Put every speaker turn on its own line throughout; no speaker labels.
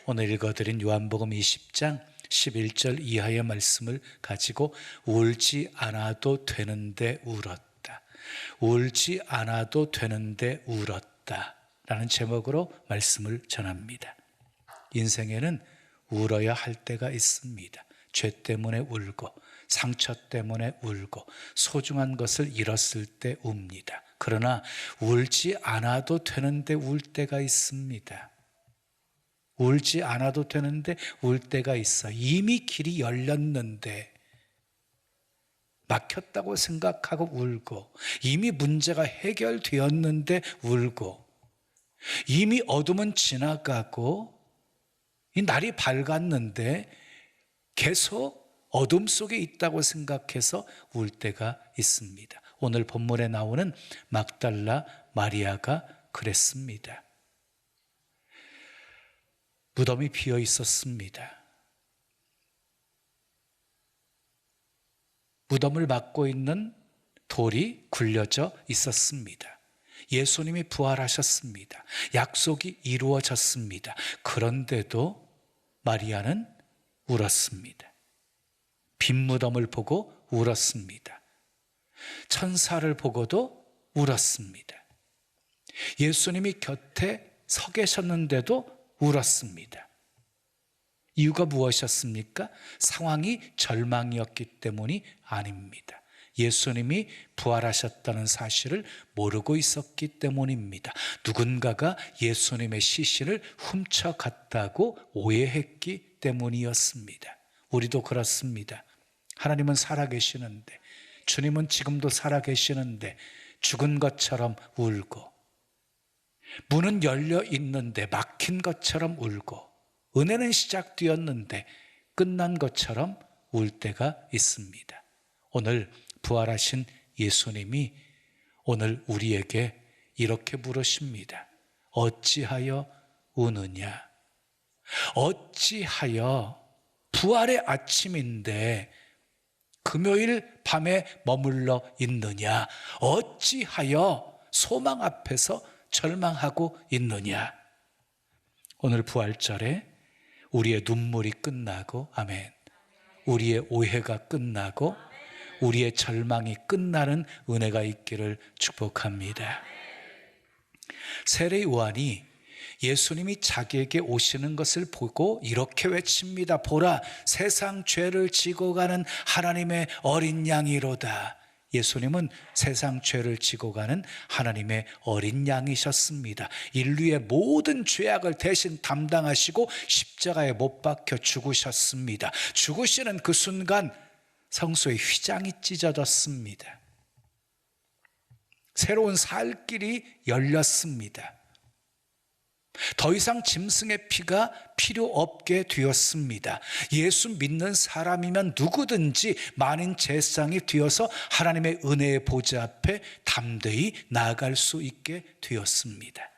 오늘 읽어드린 요한복음 20장 11절 이하의 말씀을 가지고 울지 않아도 되는데 울었다. 울지 않아도 되는데 울었다 라는 제목으로 말씀을 전합니다. 인생에는 울어야 할 때가 있습니다. 죄 때문에 울고 상처 때문에 울고 소중한 것을 잃었을 때 웁니다. 그러나 울지 않아도 되는데 울 때가 있습니다. 울지 않아도 되는데 울 때가 있어. 이미 길이 열렸는데 막혔다고 생각하고 울고, 이미 문제가 해결되었는데 울고, 이미 어둠은 지나가고 이 날이 밝았는데 계속 어둠 속에 있다고 생각해서 울 때가 있습니다. 오늘 본문에 나오는 막달라 마리아가 그랬습니다. 무덤이 비어 있었습니다. 무덤을 막고 있는 돌이 굴려져 있었습니다. 예수님이 부활하셨습니다. 약속이 이루어졌습니다. 그런데도 마리아는 울었습니다. 빈 무덤을 보고 울었습니다. 천사를 보고도 울었습니다. 예수님이 곁에 서 계셨는데도 울었습니다. 이유가 무엇이었습니까? 상황이 절망이었기 때문이 아닙니다. 예수님이 부활하셨다는 사실을 모르고 있었기 때문입니다. 누군가가 예수님의 시신을 훔쳐갔다고 오해했기 때문이었습니다. 우리도 그렇습니다. 하나님은 살아계시는데, 주님은 지금도 살아계시는데 죽은 것처럼 울고, 문은 열려 있는데 막힌 것처럼 울고, 은혜는 시작되었는데 끝난 것처럼 울 때가 있습니다. 오늘 부활하신 예수님이 오늘 우리에게 이렇게 물으십니다. 어찌하여 우느냐? 어찌하여 부활의 아침인데 금요일 밤에 머물러 있느냐? 어찌하여 소망 앞에서 절망하고 있느냐? 오늘 부활절에 우리의 눈물이 끝나고, 아멘, 우리의 오해가 끝나고 우리의 절망이 끝나는 은혜가 있기를 축복합니다. 세례 요한이 예수님이 자기에게 오시는 것을 보고 이렇게 외칩니다. 보라, 세상 죄를 지고 가는 하나님의 어린 양이로다. 예수님은 세상 죄를 지고 가는 하나님의 어린 양이셨습니다. 인류의 모든 죄악을 대신 담당하시고 십자가에 못 박혀 죽으셨습니다. 죽으시는 그 순간 성소의 휘장이 찢어졌습니다. 새로운 살 길이 열렸습니다. 더 이상 짐승의 피가 필요 없게 되었습니다. 예수 믿는 사람이면 누구든지 만인 제상이 되어서 하나님의 은혜의 보좌 앞에 담대히 나아갈 수 있게 되었습니다.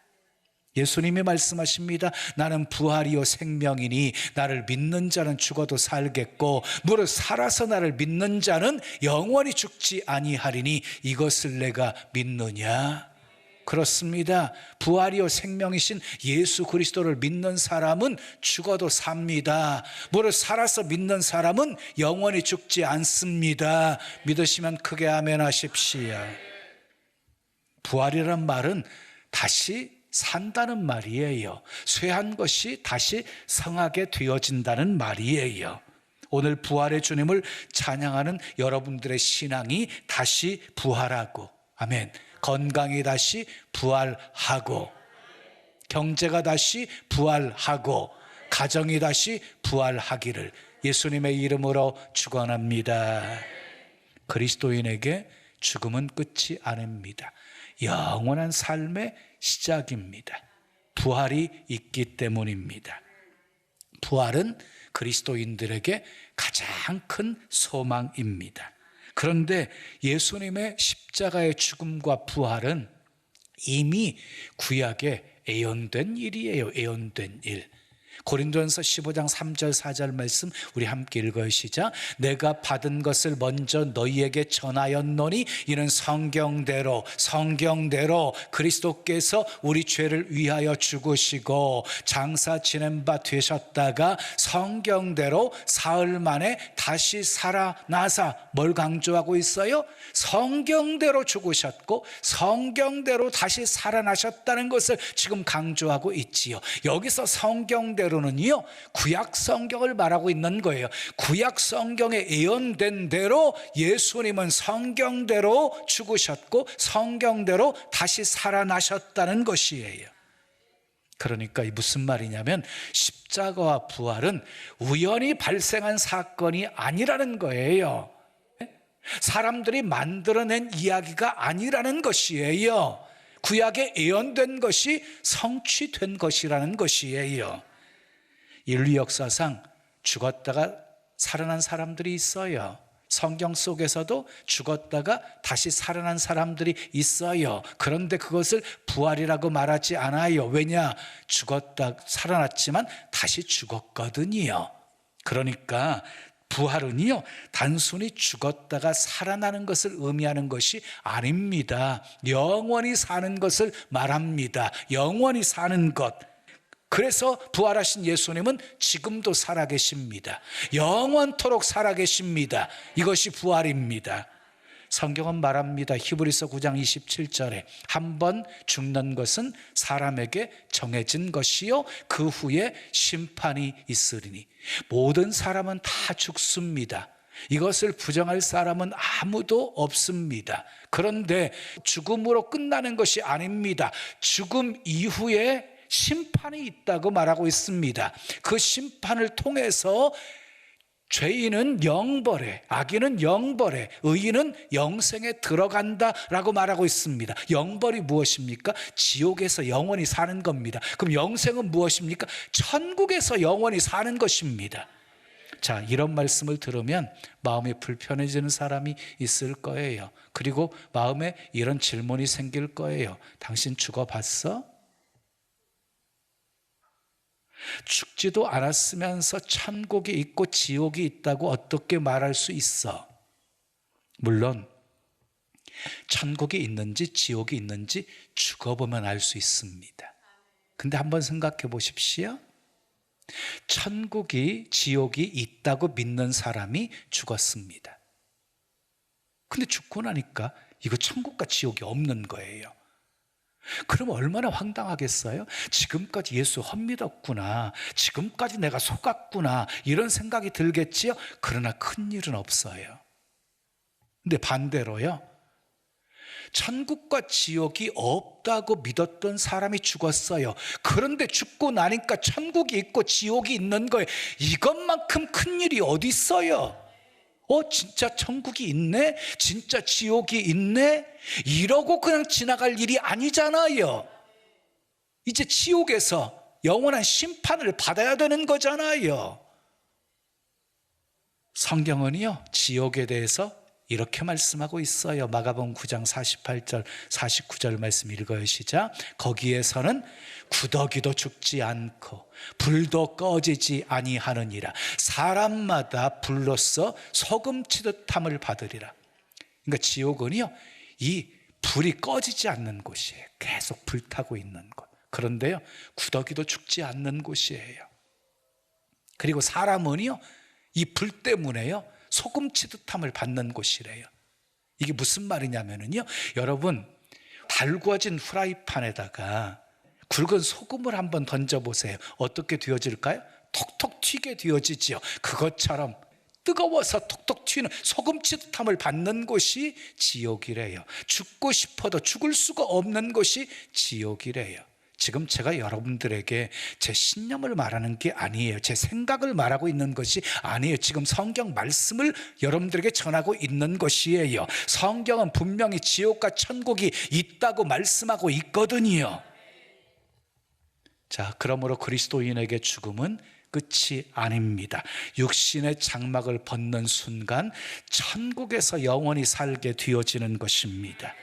예수님이 말씀하십니다. 나는 부활이요 생명이니 나를 믿는 자는 죽어도 살겠고 무릇 살아서 나를 믿는 자는 영원히 죽지 아니하리니 이것을 내가 믿느냐? 그렇습니다. 부활이요 생명이신 예수 그리스도를 믿는 사람은 죽어도 삽니다. 무릇 살아서 믿는 사람은 영원히 죽지 않습니다. 믿으시면 크게 아멘 하십시오. 부활이란 말은 다시 산다는 말이에요. 쇠한 것이 다시 성하게 되어진다는 말이에요. 오늘 부활의 주님을 찬양하는 여러분들의 신앙이 다시 부활하고, 아멘, 건강이 다시 부활하고, 경제가 다시 부활하고, 가정이 다시 부활하기를 예수님의 이름으로 축원합니다. 그리스도인에게 죽음은 끝이 아닙니다. 영원한 삶의 시작입니다. 부활이 있기 때문입니다. 부활은 그리스도인들에게 가장 큰 소망입니다. 그런데 예수님의 십자가의 죽음과 부활은 이미 구약에 예언된 일이에요. 예언된 일. 고린도전서 15장 3절 4절 말씀 우리 함께 읽어요. 시작. 내가 받은 것을 먼저 너희에게 전하였노니 이는 성경대로 그리스도께서 우리 죄를 위하여 죽으시고 장사 지낸 바 되셨다가 성경대로 사흘 만에 다시 살아나사. 뭘 강조하고 있어요? 성경대로 죽으셨고 성경대로 다시 살아나셨다는 것을 지금 강조하고 있지요. 여기서 성경대로는요, 구약 성경을 말하고 있는 거예요. 구약 성경에 예언된 대로 예수님은 성경대로 죽으셨고 성경대로 다시 살아나셨다는 것이에요. 그러니까 무슨 말이냐면 십자가와 부활은 우연히 발생한 사건이 아니라는 거예요. 사람들이 만들어낸 이야기가 아니라는 것이에요. 구약에 예언된 것이 성취된 것이라는 것이에요. 인류 역사상 죽었다가 살아난 사람들이 있어요. 성경 속에서도 죽었다가 다시 살아난 사람들이 있어요. 그런데 그것을 부활이라고 말하지 않아요. 왜냐? 죽었다 살아났지만 다시 죽었거든요. 그러니까 부활은요, 단순히 죽었다가 살아나는 것을 의미하는 것이 아닙니다. 영원히 사는 것을 말합니다. 영원히 사는 것. 그래서 부활하신 예수님은 지금도 살아계십니다. 영원토록 살아계십니다. 이것이 부활입니다. 성경은 말합니다. 히브리서 9장 27절에 한 번 죽는 것은 사람에게 정해진 것이요 그 후에 심판이 있으리니. 모든 사람은 다 죽습니다. 이것을 부정할 사람은 아무도 없습니다. 그런데 죽음으로 끝나는 것이 아닙니다. 죽음 이후에 심판이 있다고 말하고 있습니다. 그 심판을 통해서 죄인은 영벌에, 악인은 영벌에, 의인은 영생에 들어간다라고 말하고 있습니다. 영벌이 무엇입니까? 지옥에서 영원히 사는 겁니다. 그럼 영생은 무엇입니까? 천국에서 영원히 사는 것입니다. 자, 이런 말씀을 들으면 마음이 불편해지는 사람이 있을 거예요. 그리고 마음에 이런 질문이 생길 거예요. 당신 죽어봤어? 죽지도 않았으면서 천국이 있고 지옥이 있다고 어떻게 말할 수 있어? 물론 천국이 있는지 지옥이 있는지 죽어보면 알 수 있습니다. 근데 한번 생각해 보십시오. 천국이 지옥이 있다고 믿는 사람이 죽었습니다. 근데 죽고 나니까 이거 천국과 지옥이 없는 거예요. 그럼 얼마나 황당하겠어요? 지금까지 예수 헛믿었구나, 지금까지 내가 속았구나, 이런 생각이 들겠지요. 그러나 큰일은 없어요. 근데 반대로요, 천국과 지옥이 없다고 믿었던 사람이 죽었어요. 그런데 죽고 나니까 천국이 있고 지옥이 있는 거예요. 이것만큼 큰일이 어디 있어요? 진짜 천국이 있네? 진짜 지옥이 있네? 이러고 그냥 지나갈 일이 아니잖아요. 이제 지옥에서 영원한 심판을 받아야 되는 거잖아요. 성경은요, 지옥에 대해서 이렇게 말씀하고 있어요. 마가복음 9장 48절 49절 말씀 읽어요. 시작. 거기에서는 구더기도 죽지 않고 불도 꺼지지 아니하느니라. 사람마다 불로써 소금치듯함을 받으리라. 그러니까 지옥은요, 이 불이 꺼지지 않는 곳이에요. 계속 불타고 있는 곳. 그런데요, 구더기도 죽지 않는 곳이에요. 그리고 사람은요, 이 불 때문에요, 소금치듯함을 받는 곳이래요. 이게 무슨 말이냐면요, 여러분, 달구어진 후라이팬에다가 굵은 소금을 한번 던져보세요. 어떻게 되어질까요? 톡톡 튀게 되어지지요. 그것처럼 뜨거워서 톡톡 튀는 소금치듯함을 받는 곳이 지옥이래요. 죽고 싶어도 죽을 수가 없는 곳이 지옥이래요. 지금 제가 여러분들에게 제 신념을 말하는 게 아니에요. 제 생각을 말하고 있는 것이 아니에요. 지금 성경 말씀을 여러분들에게 전하고 있는 것이에요. 성경은 분명히 지옥과 천국이 있다고 말씀하고 있거든요. 자, 그러므로 그리스도인에게 죽음은 끝이 아닙니다. 육신의 장막을 벗는 순간 천국에서 영원히 살게 되어지는 것입니다.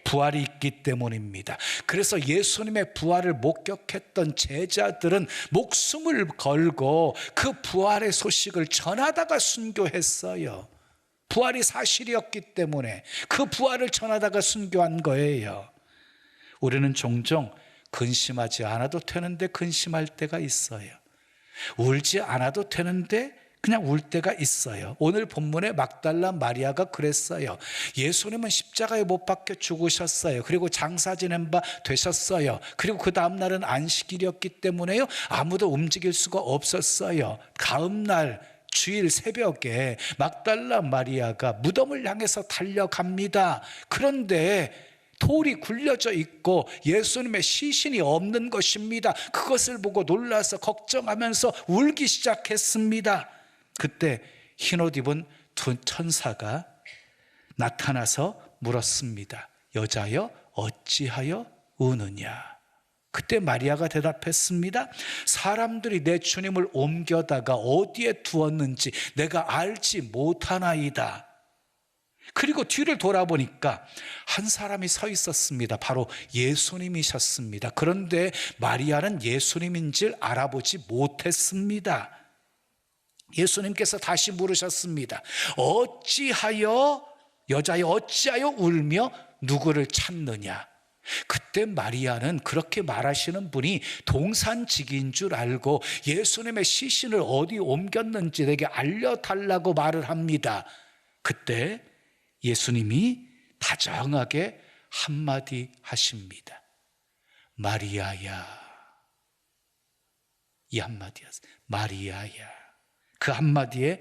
부활이 있기 때문입니다. 그래서 예수님의 부활을 목격했던 제자들은 목숨을 걸고 그 부활의 소식을 전하다가 순교했어요. 부활이 사실이었기 때문에 그 부활을 전하다가 순교한 거예요. 우리는 종종 근심하지 않아도 되는데 근심할 때가 있어요. 울지 않아도 되는데 그냥 울 때가 있어요. 오늘 본문에 막달라 마리아가 그랬어요. 예수님은 십자가에 못 박혀 죽으셨어요. 그리고 장사 지낸 바 되셨어요. 그리고 그 다음 날은 안식일이었기 때문에요, 아무도 움직일 수가 없었어요. 다음 날 주일 새벽에 막달라 마리아가 무덤을 향해서 달려갑니다. 그런데 돌이 굴려져 있고 예수님의 시신이 없는 것입니다. 그것을 보고 놀라서 걱정하면서 울기 시작했습니다. 그때 흰옷 입은 두 천사가 나타나서 물었습니다. 여자여, 어찌하여 우느냐? 그때 마리아가 대답했습니다. 사람들이 내 주님을 옮겨다가 어디에 두었는지 내가 알지 못하나이다. 그리고 뒤를 돌아보니까 한 사람이 서 있었습니다. 바로 예수님이셨습니다. 그런데 마리아는 예수님인 줄 알아보지 못했습니다. 예수님께서 다시 물으셨습니다. 어찌하여, 여자여 어찌하여 울며 누구를 찾느냐? 그때 마리아는 그렇게 말하시는 분이 동산직인 줄 알고 예수님의 시신을 어디 옮겼는지 내게 알려달라고 말을 합니다. 그때 예수님이 다정하게 한마디 하십니다. 마리아야. 이 한마디였어요. 마리아야. 그 한마디에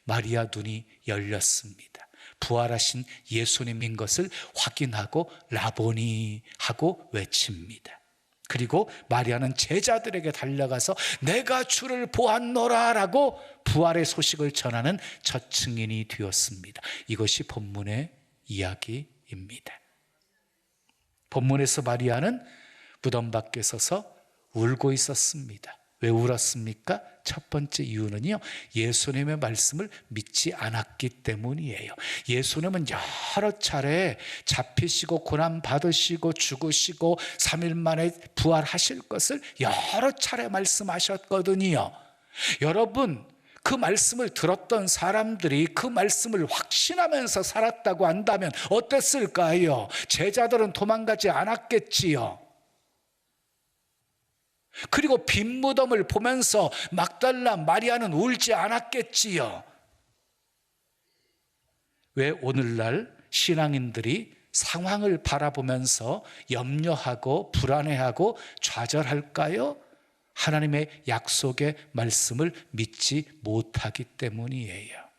마리아 눈이 열렸습니다. 부활하신 예수님인 것을 확인하고 라보니 하고 외칩니다. 그리고 마리아는 제자들에게 달려가서 내가 주를 보았노라 라고 부활의 소식을 전하는 첫 증인이 되었습니다. 이것이 본문의 이야기입니다. 본문에서 마리아는 무덤 밖에 서서 울고 있었습니다. 왜 울었습니까? 첫 번째 이유는요, 예수님의 말씀을 믿지 않았기 때문이에요. 예수님은 여러 차례 잡히시고 고난 받으시고 죽으시고 3일 만에 부활하실 것을 여러 차례 말씀하셨거든요. 여러분, 그 말씀을 들었던 사람들이 그 말씀을 확신하면서 살았다고 한다면 어땠을까요? 제자들은 도망가지 않았겠지요. 그리고 빈 무덤을 보면서 막달라 마리아는 울지 않았겠지요. 왜 오늘날 신앙인들이 상황을 바라보면서 염려하고 불안해하고 좌절할까요? 하나님의 약속의 말씀을 믿지 못하기 때문이에요.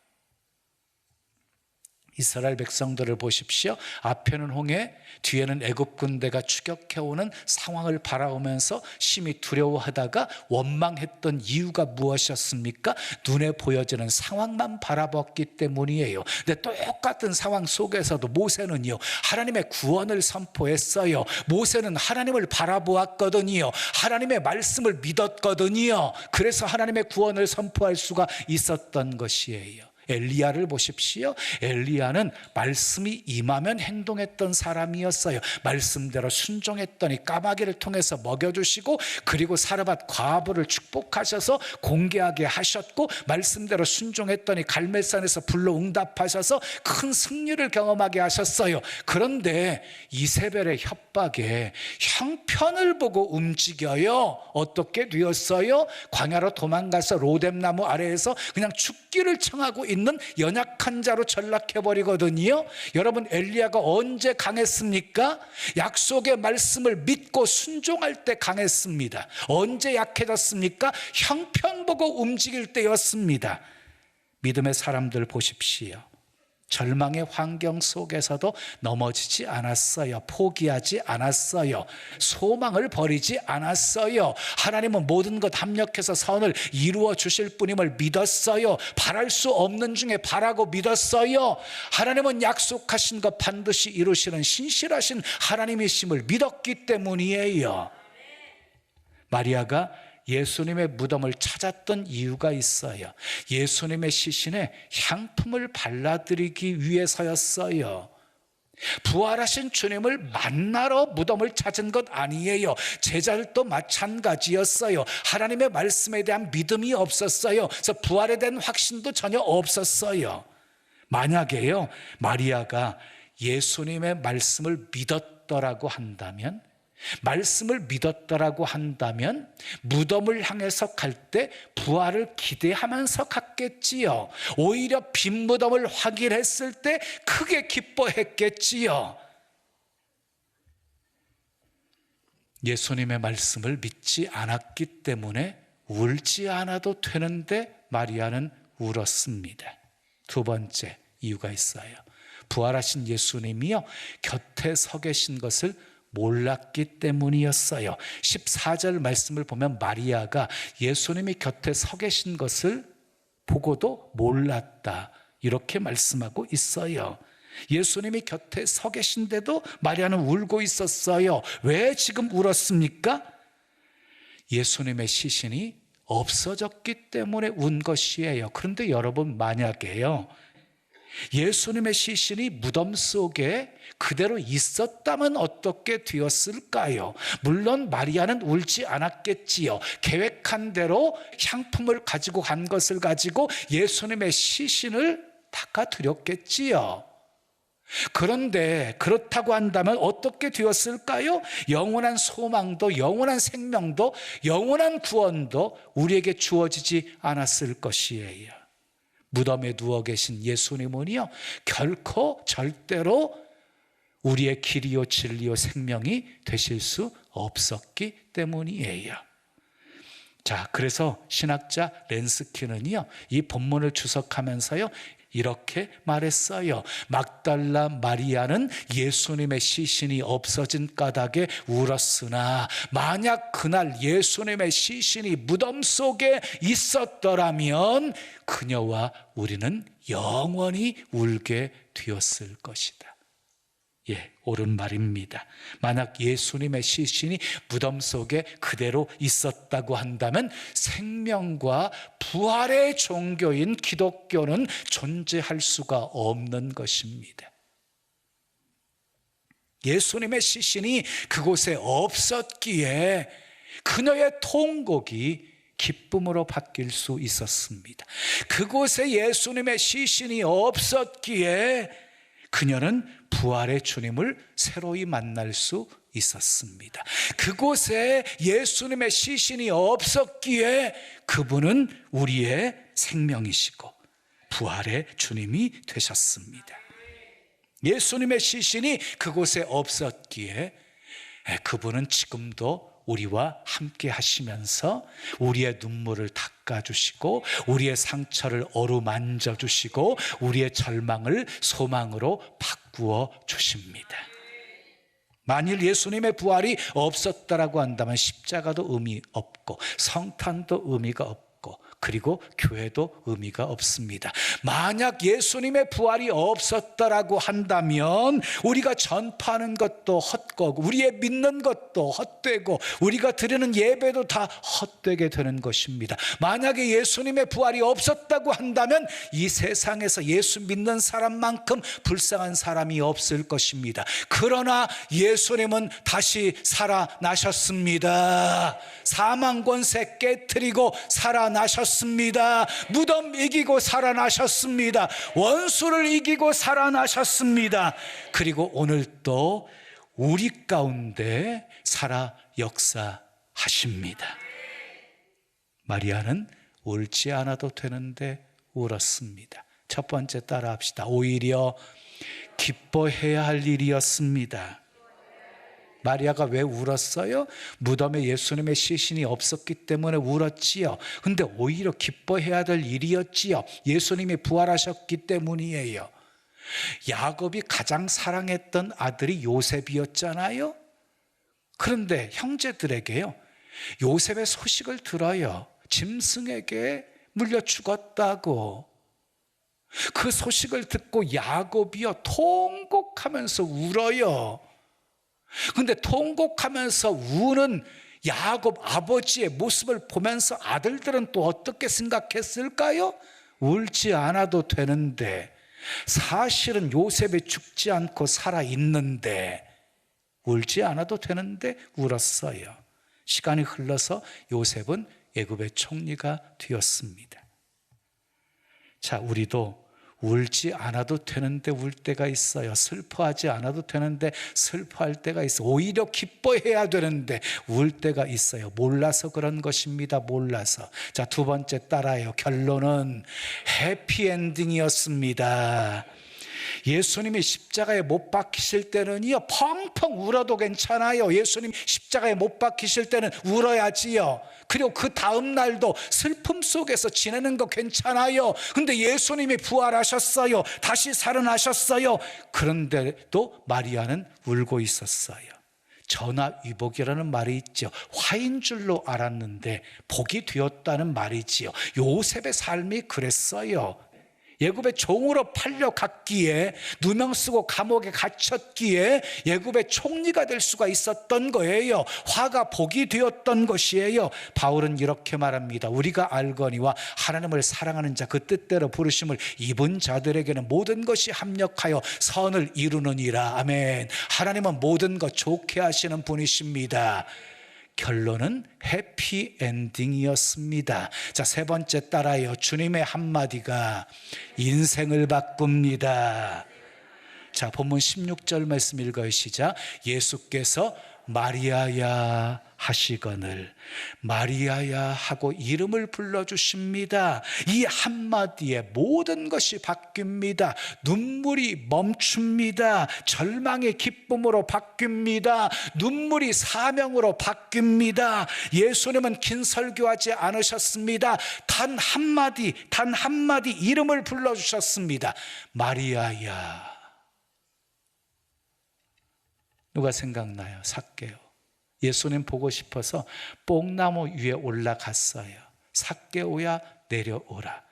이스라엘 백성들을 보십시오. 앞에는 홍해, 뒤에는 애굽 군대가 추격해오는 상황을 바라보면서 심히 두려워하다가 원망했던 이유가 무엇이었습니까? 눈에 보여지는 상황만 바라봤기 때문이에요. 근데 똑같은 상황 속에서도 모세는요, 하나님의 구원을 선포했어요. 모세는 하나님을 바라보았거든요. 하나님의 말씀을 믿었거든요. 그래서 하나님의 구원을 선포할 수가 있었던 것이에요. 엘리야를 보십시오. 엘리야는 말씀이 임하면 행동했던 사람이었어요. 말씀대로 순종했더니 까마귀를 통해서 먹여주시고, 그리고 사르밧 과부를 축복하셔서 공개하게 하셨고, 말씀대로 순종했더니 갈멜산에서 불로 응답하셔서 큰 승리를 경험하게 하셨어요. 그런데 이세벨의 협박에 형편을 보고 움직여요. 어떻게 되었어요? 광야로 도망가서 로뎀나무 아래에서 그냥 죽기를 청하고 있는 연약한 자로 전락해버리거든요. 여러분, 엘리야가 언제 강했습니까? 약속의 말씀을 믿고 순종할 때 강했습니다. 언제 약해졌습니까? 형편 보고 움직일 때였습니다. 믿음의 사람들 보십시오. 절망의 환경 속에서도 넘어지지 않았어요. 포기하지 않았어요. 소망을 버리지 않았어요. 하나님은 모든 것 합력해서 선을 이루어 주실 분임을 믿었어요. 바랄 수 없는 중에 바라고 믿었어요. 하나님은 약속하신 것 반드시 이루시는 신실하신 하나님이심을 믿었기 때문이에요. 마리아가 예수님의 무덤을 찾았던 이유가 있어요. 예수님의 시신에 향품을 발라드리기 위해서였어요. 부활하신 주님을 만나러 무덤을 찾은 것 아니에요. 제자들도 마찬가지였어요. 하나님의 말씀에 대한 믿음이 없었어요. 그래서 부활에 대한 확신도 전혀 없었어요. 만약에요, 마리아가 예수님의 말씀을 믿었더라고 한다면, 무덤을 향해서 갈 때 부활을 기대하면서 갔겠지요. 오히려 빈 무덤을 확인했을 때 크게 기뻐했겠지요. 예수님의 말씀을 믿지 않았기 때문에 울지 않아도 되는데 마리아는 울었습니다. 두 번째 이유가 있어요. 부활하신 예수님이요, 곁에 서 계신 것을 몰랐기 때문이었어요. 14절 말씀을 보면 마리아가 예수님이 곁에 서 계신 것을 보고도 몰랐다, 이렇게 말씀하고 있어요. 예수님이 곁에 서 계신데도 마리아는 울고 있었어요. 왜 지금 울었습니까? 예수님의 시신이 없어졌기 때문에 운 것이에요. 그런데 여러분, 만약에요, 예수님의 시신이 무덤 속에 그대로 있었다면 어떻게 되었을까요? 물론 마리아는 울지 않았겠지요. 계획한 대로 향품을 가지고 간 것을 가지고 예수님의 시신을 닦아드렸겠지요. 그런데 그렇다고 한다면 어떻게 되었을까요? 영원한 소망도, 영원한 생명도, 영원한 구원도 우리에게 주어지지 않았을 것이에요. 무덤에 누워 계신 예수님은요, 결코 절대로 우리의 길이요 진리요 생명이 되실 수 없었기 때문이에요. 자, 그래서 신학자 렌스키는요, 이 본문을 주석하면서요, 이렇게 말했어요. 막달라 마리아는 예수님의 시신이 없어진 까닭에 울었으나 만약 그날 예수님의 시신이 무덤 속에 있었더라면 그녀와 우리는 영원히 울게 되었을 것이다. 예, 옳은 말입니다. 만약 예수님의 시신이 무덤 속에 그대로 있었다고 한다면 생명과 부활의 종교인 기독교는 존재할 수가 없는 것입니다. 예수님의 시신이 그곳에 없었기에 그녀의 통곡이 기쁨으로 바뀔 수 있었습니다. 그곳에 예수님의 시신이 없었기에 그녀는 부활의 주님을 새로이 만날 수 있었습니다. 그곳에 예수님의 시신이 없었기에 그분은 우리의 생명이시고 부활의 주님이 되셨습니다. 예수님의 시신이 그곳에 없었기에 그분은 지금도 우리와 함께 하시면서 우리의 눈물을 닦아주시고 우리의 상처를 어루만져 주시고 우리의 절망을 소망으로 바꾸어 주십니다. 만일 예수님의 부활이 없었다라고 한다면 십자가도 의미 없고 성탄도 의미가 없고 그리고 교회도 의미가 없습니다. 만약 예수님의 부활이 없었다라고 한다면 우리가 전파하는 것도 헛되고 우리의 믿는 것도 헛되고 우리가 드리는 예배도 다 헛되게 되는 것입니다. 만약에 예수님의 부활이 없었다고 한다면 이 세상에서 예수 믿는 사람만큼 불쌍한 사람이 없을 것입니다. 그러나 예수님은 다시 살아나셨습니다. 사망 권세 깨트리고 살아나셨습니다. 무덤 이기고 살아나셨습니다. 원수를 이기고 살아나셨습니다. 그리고 오늘 또 우리 가운데 살아 역사하십니다. 마리아는 울지 않아도 되는데 울었습니다. 첫 번째 따라합시다. 오히려 기뻐해야 할 일이었습니다. 마리아가 왜 울었어요? 무덤에 예수님의 시신이 없었기 때문에 울었지요. 근데 오히려 기뻐해야 될 일이었지요. 예수님이 부활하셨기 때문이에요. 야곱이 가장 사랑했던 아들이 요셉이었잖아요. 그런데 형제들에게요, 요셉의 소식을 들어요. 짐승에게 물려 죽었다고. 그 소식을 듣고 야곱이요, 통곡하면서 울어요. 근데 통곡하면서 우는 야곱 아버지의 모습을 보면서 아들들은 또 어떻게 생각했을까요? 울지 않아도 되는데 사실은 요셉이 죽지 않고 살아있는데 울지 않아도 되는데 울었어요. 시간이 흘러서 요셉은 애굽의 총리가 되었습니다. 자, 우리도 울지 않아도 되는데 울 때가 있어요. 슬퍼하지 않아도 되는데 슬퍼할 때가 있어요. 오히려 기뻐해야 되는데 울 때가 있어요. 몰라서 그런 것입니다. 몰라서. 자, 두 번째 따라요. 결론은 해피엔딩이었습니다. 예수님이 십자가에 못 박히실 때는요, 펑펑 울어도 괜찮아요. 예수님 십자가에 못 박히실 때는 울어야지요. 그리고 그 다음 날도 슬픔 속에서 지내는 거 괜찮아요. 근데 예수님이 부활하셨어요. 다시 살아나셨어요. 그런데도 마리아는 울고 있었어요. 전화위복이라는 말이 있죠. 화인 줄로 알았는데 복이 되었다는 말이지요. 요셉의 삶이 그랬어요. 애굽의 종으로 팔려갔기에, 누명 쓰고 감옥에 갇혔기에 애굽의 총리가 될 수가 있었던 거예요. 화가 복이 되었던 것이에요. 바울은 이렇게 말합니다. 우리가 알거니와 하나님을 사랑하는 자, 그 뜻대로 부르심을 입은 자들에게는 모든 것이 합력하여 선을 이루느니라. 아멘. 하나님은 모든 것 좋게 하시는 분이십니다. 결론은 해피엔딩이었습니다. 자, 세 번째 따라요. 주님의 한마디가 인생을 바꿉니다. 자, 본문 16절 말씀 읽어요. 시작. 예수께서 마리아야 하시거늘 마리아야 하고 이름을 불러주십니다. 이 한마디에 모든 것이 바뀝니다. 눈물이 멈춥니다. 절망의 기쁨으로 바뀝니다. 눈물이 사명으로 바뀝니다. 예수님은 긴 설교하지 않으셨습니다. 단 한마디 이름을 불러주셨습니다. 마리아야. 누가 생각나요? 삭개오. 예수님 보고 싶어서 뽕나무 위에 올라갔어요. 삭개오야 내려오라.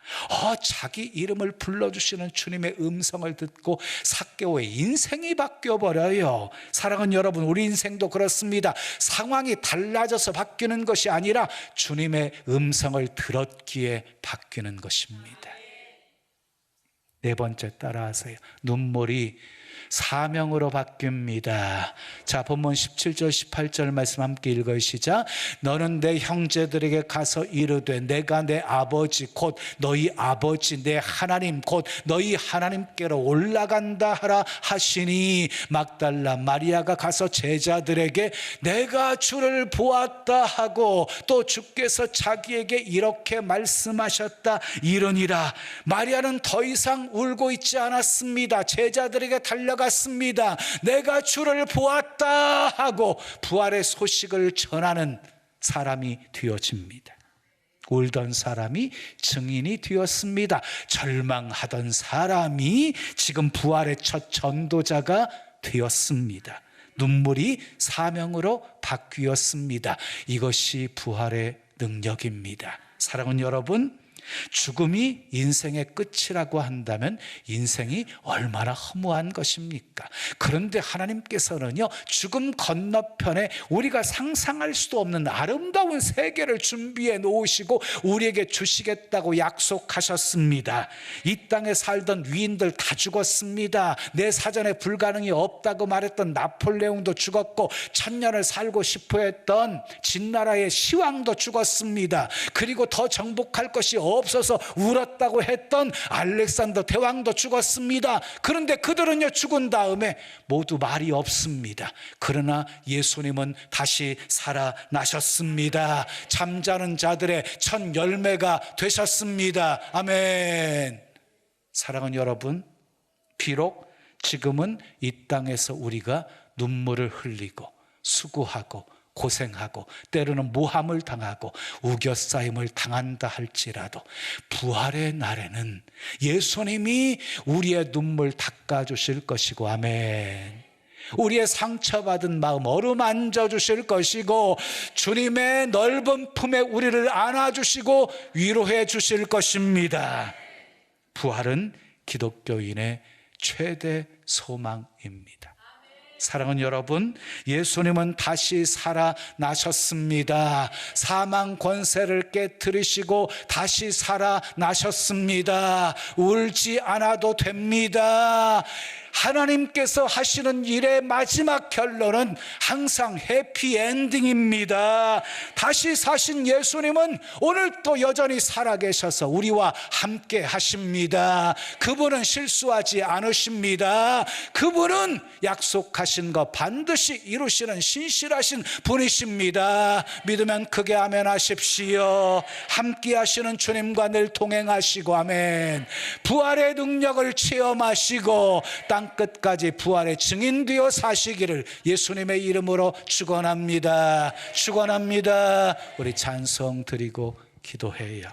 자기 이름을 불러주시는 주님의 음성을 듣고 삭개오의 인생이 바뀌어버려요. 사랑하는 여러분, 우리 인생도 그렇습니다. 상황이 달라져서 바뀌는 것이 아니라 주님의 음성을 들었기에 바뀌는 것입니다. 네 번째 따라하세요. 눈물이 사명으로 바뀝니다. 자, 본문 17절 18절 말씀 함께 읽어요. 시작. 너는 내 형제들에게 가서 이르되 내가 내 아버지 곧 너희 아버지 내 하나님 곧 너희 하나님께로 올라간다 하라 하시니 막달라 마리아가 가서 제자들에게 내가 주를 보았다 하고 또 주께서 자기에게 이렇게 말씀하셨다 이르니라. 마리아는 더 이상 울고 있지 않았습니다. 제자들에게 달려갔습니다. 내가 주를 보았다 하고 부활의 소식을 전하는 사람이 되어집니다. 울던 사람이 증인이 되었습니다. 절망하던 사람이 지금 부활의 첫 전도자가 되었습니다. 눈물이 사명으로 바뀌었습니다. 이것이 부활의 능력입니다. 사랑하는 여러분, 죽음이 인생의 끝이라고 한다면 인생이 얼마나 허무한 것입니까? 그런데 하나님께서는요, 죽음 건너편에 우리가 상상할 수도 없는 아름다운 세계를 준비해 놓으시고 우리에게 주시겠다고 약속하셨습니다. 이 땅에 살던 위인들 다 죽었습니다. 내 사전에 불가능이 없다고 말했던 나폴레옹도 죽었고 1000년을 살고 싶어 했던 진나라의 시왕도 죽었습니다. 그리고 더 정복할 것이 없어서 울었다고 했던 알렉산더 대왕도 죽었습니다. 그런데 그들은요, 죽은 다음에 모두 말이 없습니다. 그러나 예수님은 다시 살아나셨습니다. 잠자는 자들의 첫 열매가 되셨습니다. 아멘. 사랑하는 여러분, 비록 지금은 이 땅에서 우리가 눈물을 흘리고 수고하고 고생하고 때로는 모함을 당하고 우겨싸임을 당한다 할지라도 부활의 날에는 예수님이 우리의 눈물 닦아주실 것이고, 아멘. 우리의 상처받은 마음 어루만져 주실 것이고 주님의 넓은 품에 우리를 안아주시고 위로해 주실 것입니다. 부활은 기독교인의 최대 소망입니다. 사랑하는 여러분, 예수님은 다시 살아나셨습니다. 사망 권세를 깨뜨리시고 다시 살아나셨습니다. 울지 않아도 됩니다. 하나님께서 하시는 일의 마지막 결론은 항상 해피엔딩입니다. 다시 사신 예수님은 오늘 또 여전히 살아계셔서 우리와 함께 하십니다. 그분은 실수하지 않으십니다. 그분은 약속하신 것 반드시 이루시는 신실하신 분이십니다. 믿으면 크게 아멘 하십시오. 함께 하시는 주님과 늘 동행하시고 아멘. 부활의 능력을 체험하시고 땅끝까지 부활의 증인 되어 사시기를 예수님의 이름으로 축원합니다. 축원합니다. 우리 찬송 드리고 기도해요.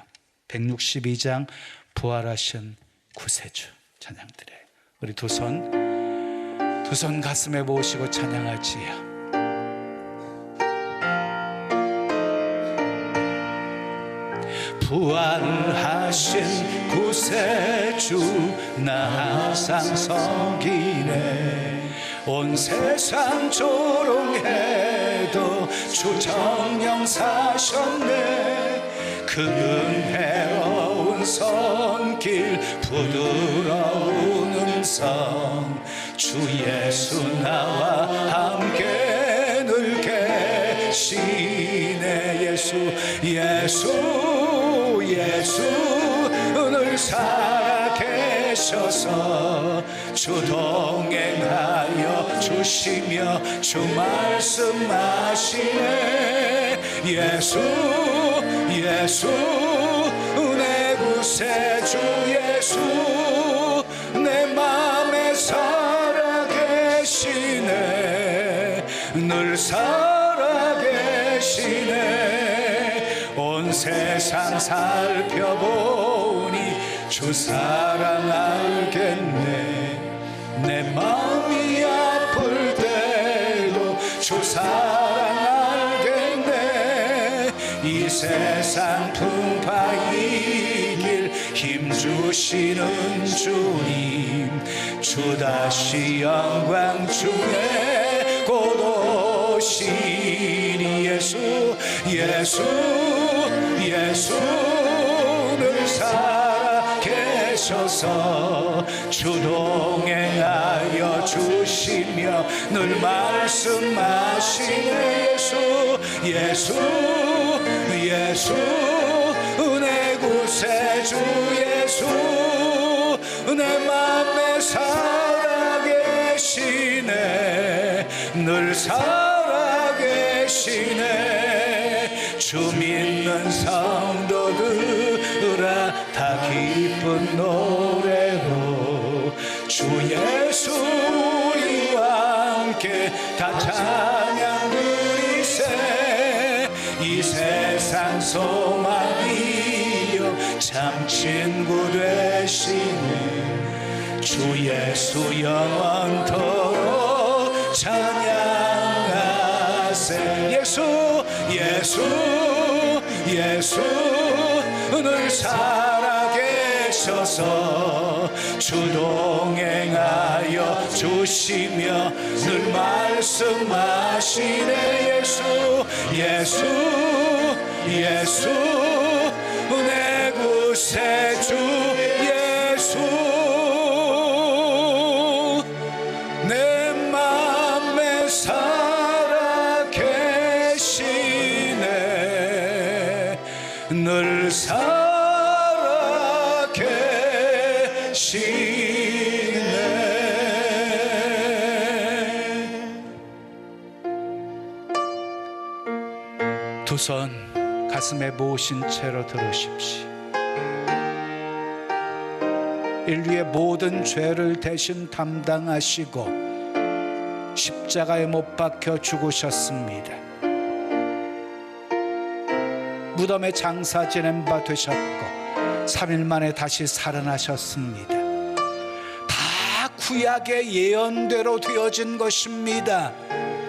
162장 부활하신 구세주 찬양 드려요. 우리 두 손 가슴에 모으시고 찬양할지요. 부활하신 구세주 나 항상 섬기네. 온 세상 조롱해도 주 정령 사셨네. 그 은혜로운 손길 부드러운 음성 주 예수 나와 함께 늘 계시네. 예수 늘 살아계셔서 주 동행하여 주시며 주 말씀하시네. 예수 내 구세주 예수 내 맘에 살아계시네. 늘 살아계시네. 온 세상 살펴보니 주 사랑 알겠네. 내 마음이 아플 때도 주 사랑 알겠네. 이 세상 풍파 이길 힘 주시는 주님 주 다시 영광 중에 곧 오시니. 예수 늘 살아계셔서 주 동행하여 주시며 늘 말씀하시네. 예수 내 구세주 예수 내 맘에 살아계시네. 늘 살아계시네. 주 믿는 성도들아 다 기쁜 노래로 주 예수 우리와 함께 다 찬양 드리세. 이 세상 소망이여 참 친구 되시네. 주 예수 영원토록 찬양하세. 예수 늘 살아계셔서 주 동행하여 주시며 늘 말씀하시네. 예수 내 구세주 예수 내 맘에 살아계시네. 늘 살아계시네. 두 손 가슴에 모으신 채로 들으십시오. 인류의 모든 죄를 대신 담당하시고 십자가에 못 박혀 죽으셨습니다. 무덤에 장사 지낸 바 되셨고 3일 만에 다시 살아나셨습니다. 다 구약의 예언대로 되어진 것입니다.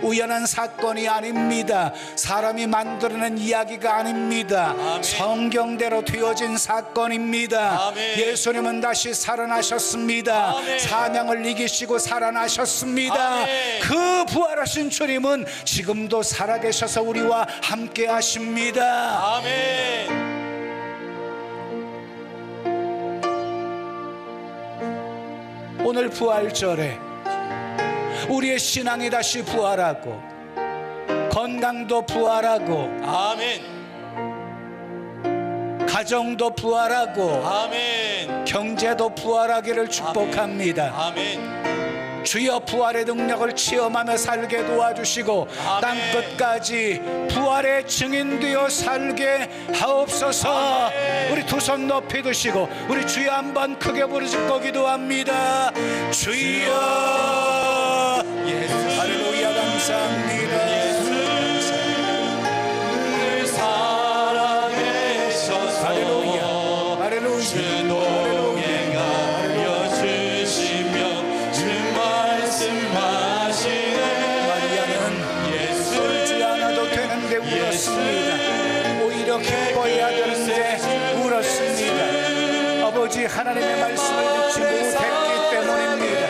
우연한 사건이 아닙니다. 사람이 만들어낸 이야기가 아닙니다.
아멘.
성경대로 되어진 사건입니다.
아멘.
예수님은 다시 살아나셨습니다.
아멘.
사명을 이기시고 살아나셨습니다.
아멘.
그 부활하신 주님은 지금도 살아계셔서 우리와 함께 하십니다.
아멘.
오늘 부활절에 우리의 신앙이 다시 부활하고 건강도 부활하고
아멘.
가정도 부활하고
아멘.
경제도 부활하기를 축복합니다.
아멘.
주여 부활의 능력을 체험하며 살게 도와주시고
아멘.
땅끝까지 부활의 증인되어 살게 하옵소서.
아멘.
우리 두 손 높이 드시고 우리 주여 한번 크게 부르짖고 기도합니다. 주여.
예수
할렐루야. 감사합니다.
늘 살아계셔서
할렐루야. 할렐루야.
주 동행하여 주시며 주 말씀하시네.
마리아는
예수
울지 않아도 되는데 울었습니다. 오히려 기뻐해야 되는데 울었습니다. 아버지 하나님의 말씀을 듣지 못했기 때문입니다.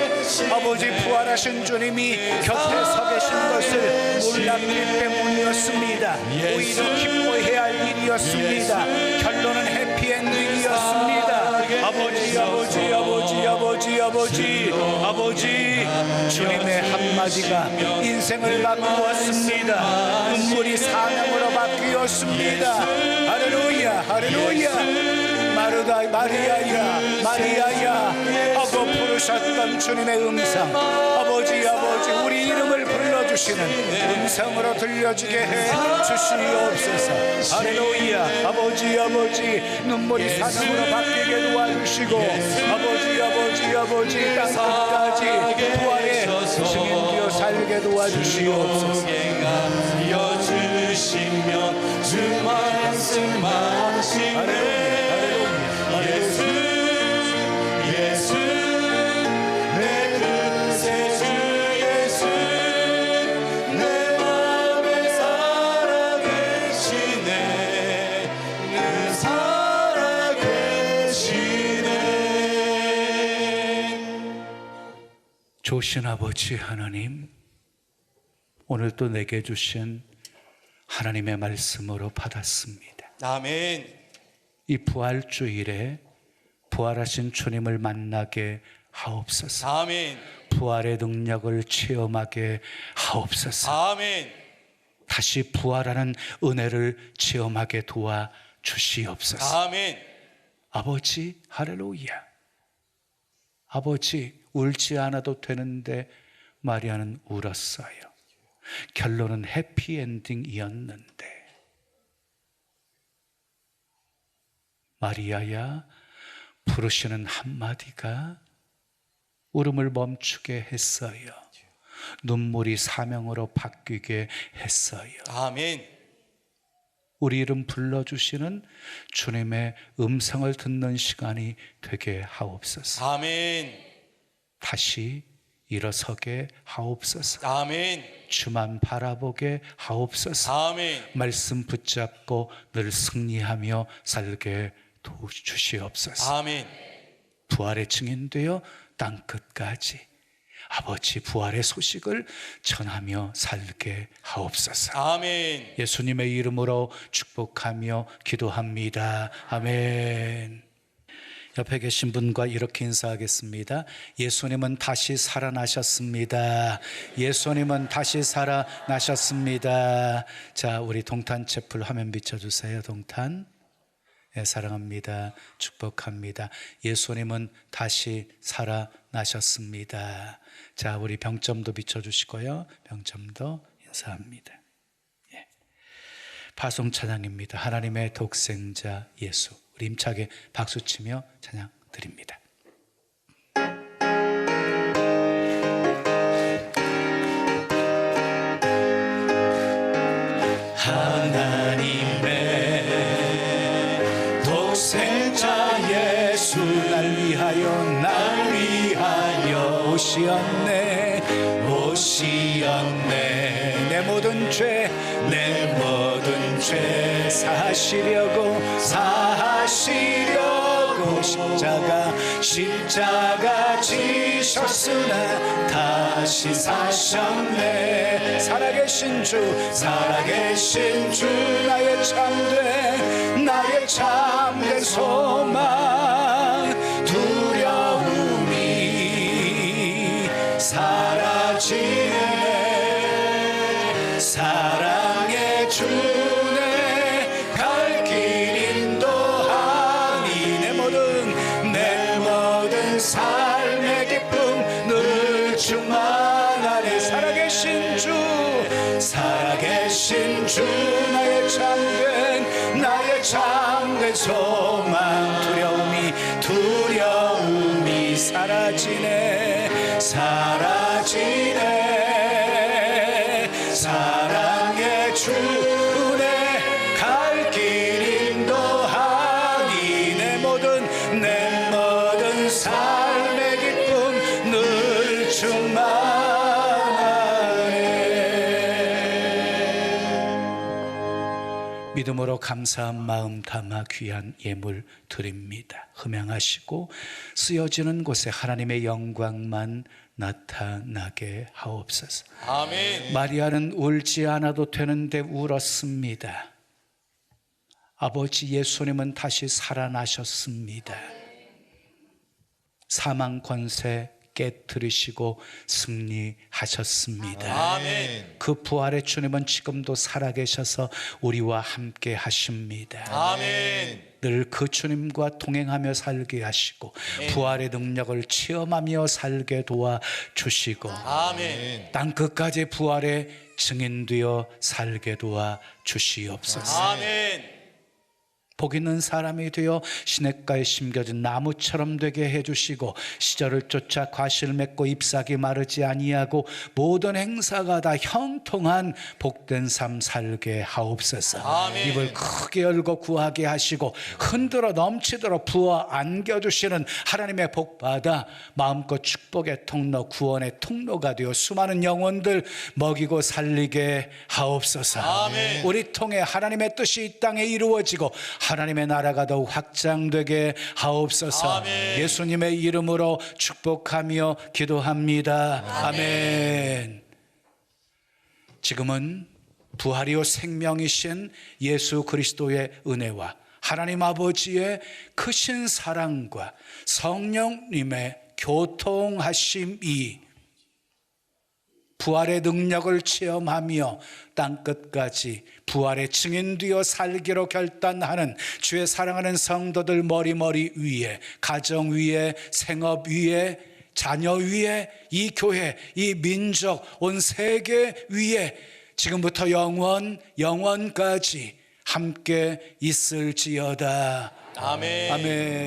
아버지 부활하신 주님이 곁에 서 계신 것을 몰랐기 때문이었습니다. 오히려 기뻐해야 할 일이었습니다. 결론은 해피엔딩이었습니다. 아버지 주님의 한마디가 인생을 바꾸었습니다. 눈물이 사명으로 바뀌었습니다. 할렐루야. 마리아야 하고 부르셨던 주님의 음성, 아버지 우리 이름을 불러주시는 음성으로 들려주게 해 주시옵소서. 할렐루야. 아버지 눈물이 사명으로 바뀌게 도와주시고 아버지 땅끝까지 부활의 증인되어 살게 도와주시옵소서.
동행하여 주시며 주 말씀하시네. 예수 내 구세주 예수 내 맘에 살아계시네. 늘 살아계시네.
좋으신 아버지 하나님, 오늘 또 내게 주신 하나님의 말씀으로 받았습니다.
아멘.
이 부활주일에 부활하신 주님을 만나게 하옵소서.
아멘.
부활의 능력을 체험하게 하옵소서.
아멘.
다시 부활하는 은혜를 체험하게 도와주시옵소서.
아멘.
아버지 할렐루야. 아버지 울지 않아도 되는데 마리아는 울었어요. 결론은 해피엔딩이었는데 마리아야 부르시는 한마디가 울음을 멈추게 했어요. 눈물이 사명으로 바뀌게 했어요.
아멘.
우리 이름 불러주시는 주님의 음성을 듣는 시간이 되게 하옵소서.
아멘.
다시 일어서게 하옵소서.
아멘.
주만 바라보게 하옵소서.
아멘.
말씀 붙잡고 늘 승리하며 살게 도와주시옵소서.
아멘.
부활의 증인되어 땅끝까지 아버지 부활의 소식을 전하며 살게 하옵소서.
아멘.
예수님의 이름으로 축복하며 기도합니다. 아멘. 옆에 계신 분과 이렇게 인사하겠습니다. 예수님은 다시 살아나셨습니다. 예수님은 다시 살아나셨습니다. 자, 우리 동탄 채플 화면 비춰주세요. 동탄. 네, 사랑합니다. 축복합니다. 예수님은 다시 살아나셨습니다. 자, 우리 병점도 비춰주시고요. 병점도 인사합니다. 예. 파송 찬양입니다. 하나님의 독생자 예수. 우리 힘차게 박수치며 찬양 드립니다. 하나님의 독생자 예수 날 위하여 오시었네 내 모든 죄 사하시려고 십자가 지셨으나 다시 사셨네. 살아계신 주 나의 참된 소망, 두려움이 사라지네. 사랑의 주네 갈 길 인도하니 내 모든 삶의 기쁨 늘 충만하네. 살아계신 주 나의 참된 소망, 두려움이 사라지네. 사랑의 주네 갈 길 인도하니 내 모든 삶의 기쁨 늘 충만하네. 믿음으로 감사한 마음 담아 귀한 예물 드립니다. 흠양하시고 쓰여지는 곳에 하나님의 영광만 나타나게 하옵소서.
아멘.
마리아는 울지 않아도 되는데 울었습니다. 아버지 예수님은 다시 살아나셨습니다. 사망 권세 깨뜨리시고 승리하셨습니다.
아멘.
그 부활의 주님은 지금도 살아계셔서 우리와 함께 하십니다.
아멘.
늘 그 주님과 동행하며 살게 하시고 부활의 능력을 체험하며 살게 도와주시고
아멘.
땅 끝까지 부활의 증인되어 살게 도와주시옵소서.
아멘.
복 있는 사람이 되어 시냇가에 심겨진 나무처럼 되게 해주시고 시절을 쫓아 과실 맺고 잎사귀 마르지 아니하고 모든 행사가 다 형통한 복된 삶 살게 하옵소서.
아멘.
입을 크게 열고 구하게 하시고 흔들어 넘치도록 부어 안겨주시는 하나님의 복 받아 마음껏 축복의 통로, 구원의 통로가 되어 수많은 영혼들 먹이고 살리게 하옵소서.
아멘.
우리 통해 하나님의 뜻이 이 땅에 이루어지고 하나님의 나라가 더욱 확장되게 하옵소서.
아멘.
예수님의 이름으로 축복하며 기도합니다. 아멘. 지금은 부활이요 생명이신 예수 그리스도의 은혜와 하나님 아버지의 크신 사랑과 성령님의 교통하심이 부활의 능력을 체험하며 땅끝까지 부활의 증인되어 살기로 결단하는 주의 사랑하는 성도들 머리머리 위에, 가정 위에, 생업 위에, 자녀 위에, 이 교회, 이 민족, 온 세계 위에 지금부터 영원까지 함께 있을지어다.
아멘.
아멘.